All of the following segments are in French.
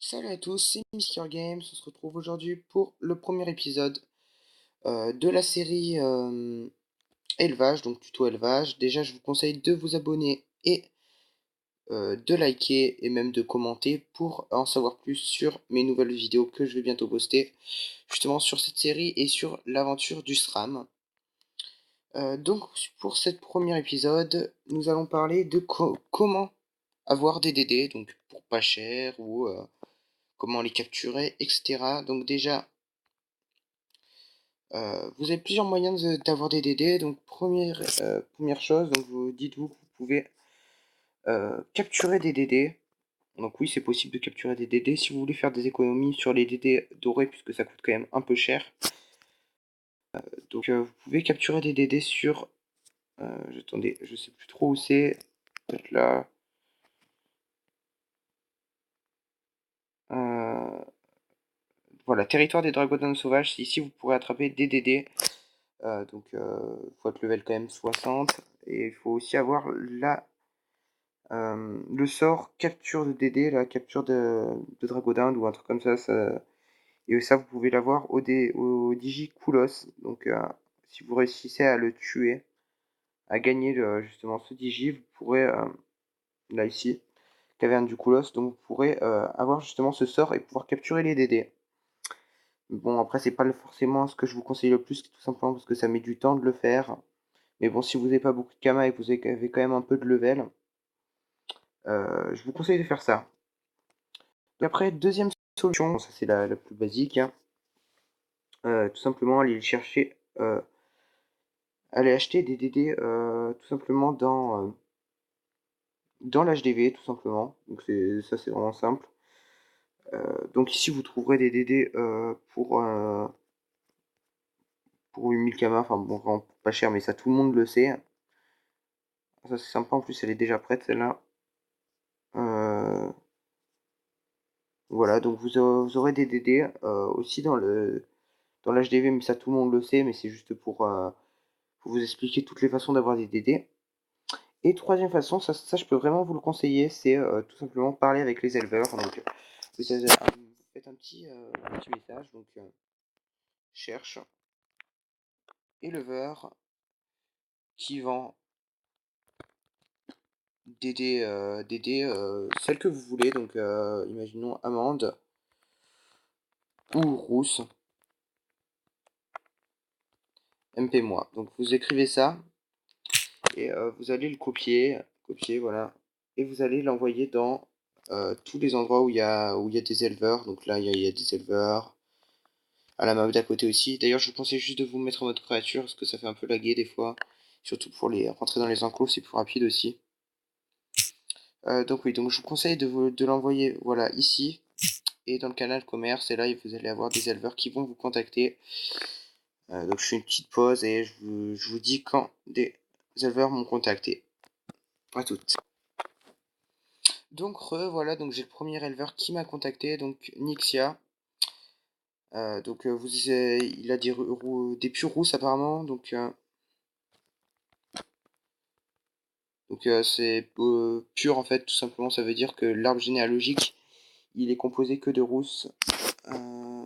Salut à tous, c'est Mister Games. On se retrouve aujourd'hui pour le premier épisode de la série élevage, donc tuto élevage. Déjà, je vous conseille de vous abonner et de liker et même de commenter pour en savoir plus sur mes nouvelles vidéos que je vais bientôt poster, justement sur cette série et sur l'aventure du SRAM. Donc, pour ce premier épisode, nous allons parler de comment avoir des DD, donc pour pas cher ou comment les capturer, etc. Donc déjà, vous avez plusieurs moyens d'avoir des DD. Donc première chose, donc vous dites-vous que vous pouvez capturer des DD. Donc oui, c'est possible de capturer des DD si vous voulez faire des économies sur les DD dorés puisque ça coûte quand même un peu cher. Donc vous pouvez capturer des DD sur... attendez, je sais plus trop où c'est. Peut-être là. Euh, voilà, territoire des dragons sauvages. Ici, vous pourrez attraper des DD. Donc faut être level quand même 60. Et il faut aussi avoir le sort capture de DD, la capture de Dragodinde ou un truc comme ça. Et ça, vous pouvez l'avoir au Digi Koulos. Donc si vous réussissez à le tuer, à gagner justement ce Digi, vous pourrez, là ici, caverne du Koulos, donc vous pourrez avoir justement ce sort et pouvoir capturer les DD. Bon, après, c'est pas forcément ce que je vous conseille le plus, tout simplement parce que ça met du temps de le faire. Mais bon, si vous n'avez pas beaucoup de Kama et que vous avez quand même un peu de level, je vous conseille de faire ça. Donc après, deuxième solution, ça c'est la plus basique, hein. Tout simplement aller chercher, aller acheter des DD tout simplement dans l'HDV, tout simplement. Donc ça c'est vraiment simple. Donc ici vous trouverez des DD pour 8000 Kama, enfin bon, vraiment pas cher, mais ça tout le monde le sait. Ça c'est sympa, en plus elle est déjà prête celle-là. Voilà, donc vous aurez des DD aussi dans l'HDV, mais ça tout le monde le sait, mais c'est juste pour vous expliquer toutes les façons d'avoir des DD. Et troisième façon, ça je peux vraiment vous le conseiller, c'est tout simplement parler avec les éleveurs. Donc vous faites un petit message, donc cherche éleveur qui vend celle que vous voulez, donc imaginons amande ou rousse, MP moi. Donc vous écrivez ça et vous allez le copier, voilà, et vous allez l'envoyer dans tous les endroits où il y a des éleveurs. Donc là il y a des éleveurs à la map d'à côté aussi. D'ailleurs je vous conseille juste de vous mettre en mode créature parce que ça fait un peu laguer des fois, surtout pour les rentrer dans les enclos, c'est plus rapide aussi. Donc oui, donc je vous conseille de l'envoyer voilà ici et dans le canal commerce, et là vous allez avoir des éleveurs qui vont vous contacter. Donc je fais une petite pause et je vous dis quand des éleveurs m'ont contacté. À toutes. Donc voilà, donc j'ai le premier éleveur qui m'a contacté, donc Nixia. Donc il a des pures rousses apparemment, donc c'est pur en fait, tout simplement, ça veut dire que l'arbre généalogique, il est composé que de rousses. Euh,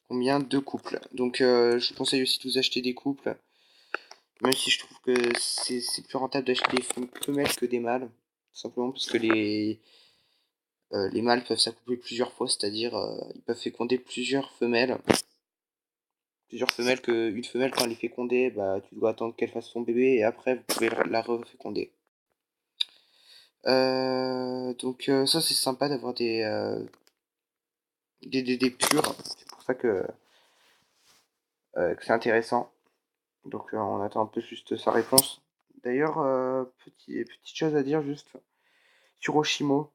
Combien? Deux couples. Donc je vous conseille aussi de vous acheter des couples, même si je trouve que c'est plus rentable d'acheter des femelles que des mâles, tout simplement parce que les mâles peuvent s'accoupler plusieurs fois, c'est-à-dire ils peuvent féconder plusieurs femelles que une femelle quand elle est fécondée, bah tu dois attendre qu'elle fasse son bébé et après vous pouvez la reféconder. Donc ça c'est sympa d'avoir des purs, c'est pour ça que c'est intéressant. Donc on attend un peu juste sa réponse. D'ailleurs, petite chose à dire juste sur Oshimo.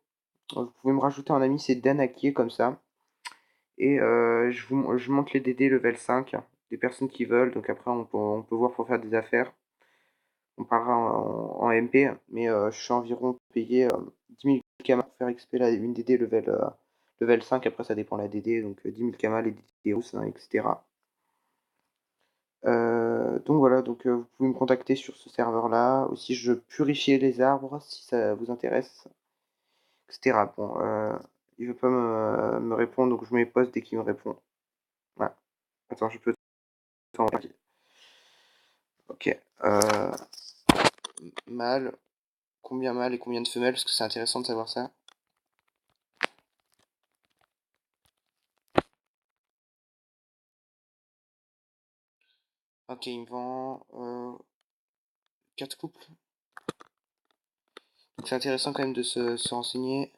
Vous pouvez me rajouter un ami, c'est Danakier comme ça. Et je monte les DD level 5 des personnes qui veulent. Donc après on peut voir pour faire des affaires. On parlera en MP, mais je suis environ payé 10 000 Kama pour faire XP une DD level 5. Après ça dépend de la DD, donc 10 000 Kama, les DD rousses, hein, etc. Donc voilà, donc vous pouvez me contacter sur ce serveur-là. Aussi, je purifiais les arbres si ça vous intéresse. etc. Bon, il veut pas me répondre, donc je mets pause dès qu'il me répond. Voilà. Attends, je peux t'envoyer. Ok. Mâle. Combien mâles et combien de femelles, parce que c'est intéressant de savoir ça. Ok, il me vend 4 couples. Donc c'est intéressant quand même de se renseigner.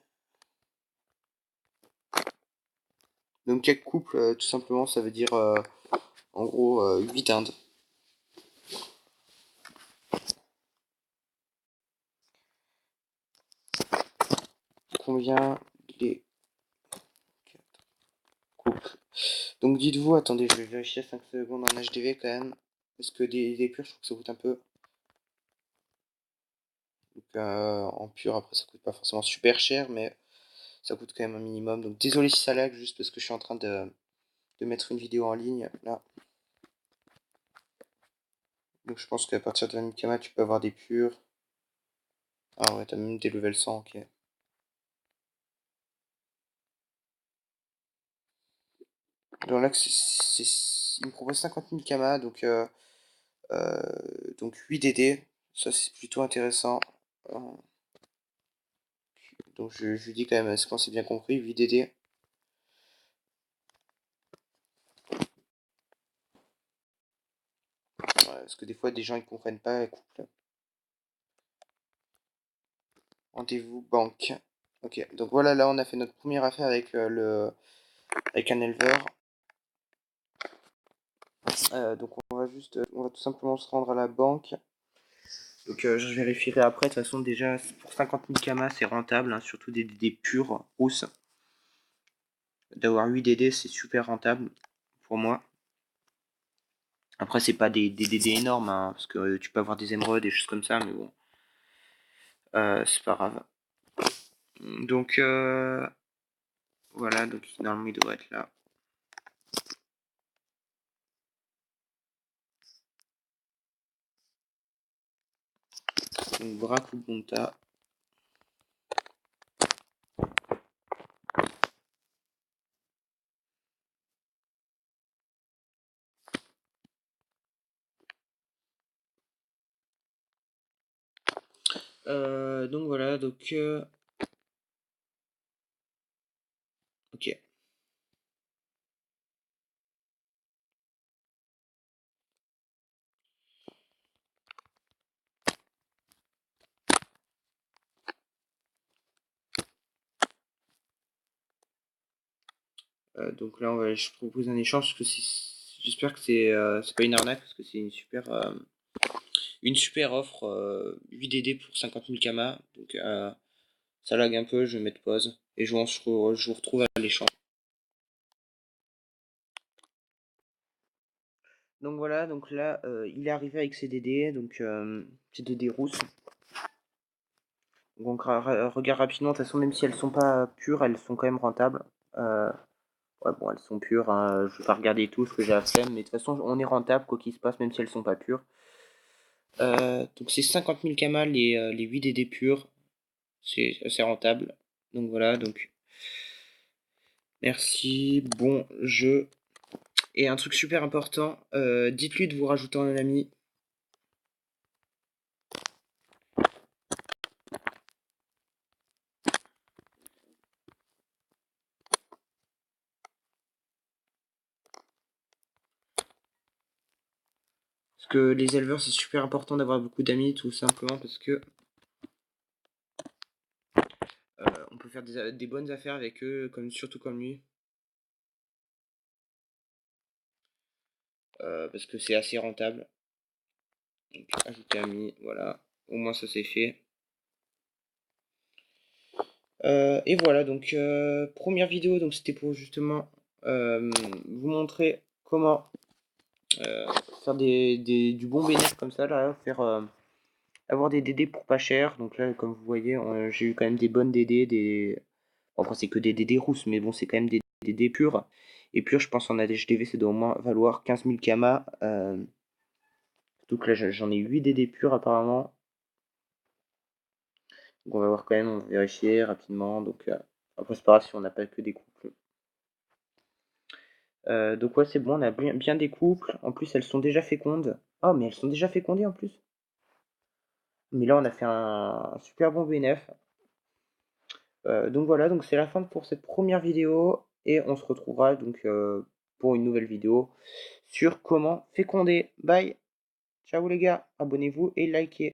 Donc 4 couples, tout simplement, ça veut dire en gros 8 Indes. Combien les 4 couples. Donc dites-vous, attendez, je vais vérifier 5 secondes en HDV quand même. Parce que des purs, je trouve que ça coûte un peu. Donc en pur, après, ça coûte pas forcément super cher, mais ça coûte quand même un minimum. Donc désolé si ça lag, juste parce que je suis en train de mettre une vidéo en ligne là. Donc je pense qu'à partir de la Mikama, tu peux avoir des purs. Ah ouais, t'as même des level 100, ok. Donc là, il me propose 50 000 Kama, donc 8 DD. Ça, c'est plutôt intéressant. Euh, Donc je lui dis quand même, est-ce qu'on s'est bien compris, 8 DD. Ouais, parce que des fois, des gens, ils comprennent pas, les couples. Rendez-vous banque. Ok, donc voilà, là, on a fait notre première affaire avec, avec un éleveur. Donc on va tout simplement se rendre à la banque. Donc je vérifierai après. De toute façon, déjà, pour 50 000 Kama, c'est rentable, hein, surtout des DD purs, rousses. D'avoir 8 DD, c'est super rentable pour moi. Après, c'est pas des DD énormes, hein, parce que tu peux avoir des émeraudes, des choses comme ça, mais bon, c'est pas grave. Donc voilà, donc normalement il devrait être là. Donc Bracubonta. Donc voilà, donc ok. Donc là, je propose un échange parce que j'espère que c'est pas une arnaque parce que c'est une super offre. 8 DD pour 50 000 Kama. Donc ça lag un peu, je vais mettre pause et je vous retrouve à l'échange. Donc voilà, donc là, il est arrivé avec ses DD, donc ses DD rousses. Donc regarde rapidement, de toute façon, même si elles sont pas pures, elles sont quand même rentables. Ouais, bon, elles sont pures, hein, je vais pas regarder tout ce que j'ai à faire, mais de toute façon, on est rentable, quoi qu'il se passe, même si elles sont pas pures. Donc c'est 50 000 Kama, les 8 DD purs, c'est assez rentable. Donc voilà, donc merci, bon jeu. Et un truc super important, dites-lui de vous rajouter en ami. Parce que les éleveurs, c'est super important d'avoir beaucoup d'amis, tout simplement parce que on peut faire des bonnes affaires avec eux, surtout comme lui. Parce que c'est assez rentable. Donc, ajouter ami, voilà. Au moins ça c'est fait. Et voilà, donc première vidéo, donc c'était pour justement vous montrer comment faire du bon bénéfice comme ça, là, avoir des DD pour pas cher. Donc là, comme vous voyez, j'ai eu quand même des bonnes DD, bon, après c'est que des DD rousses, mais bon, c'est quand même des DD purs. Et purs, je pense en HDV, ça doit au moins valoir 15 000 Kama. Donc là, j'en ai 8 DD purs apparemment. Donc on va voir quand même, on va vérifier rapidement. Donc après c'est pas grave si on n'a pas que des couples. Donc ouais c'est bon, on a bien des couples. En plus elles sont déjà fécondes. Oh mais elles sont déjà fécondées en plus. Mais là on a fait un super bon BNF. Donc voilà, donc c'est la fin pour cette première vidéo. Et on se retrouvera donc pour une nouvelle vidéo sur comment féconder. Bye. Ciao les gars, abonnez-vous et likez.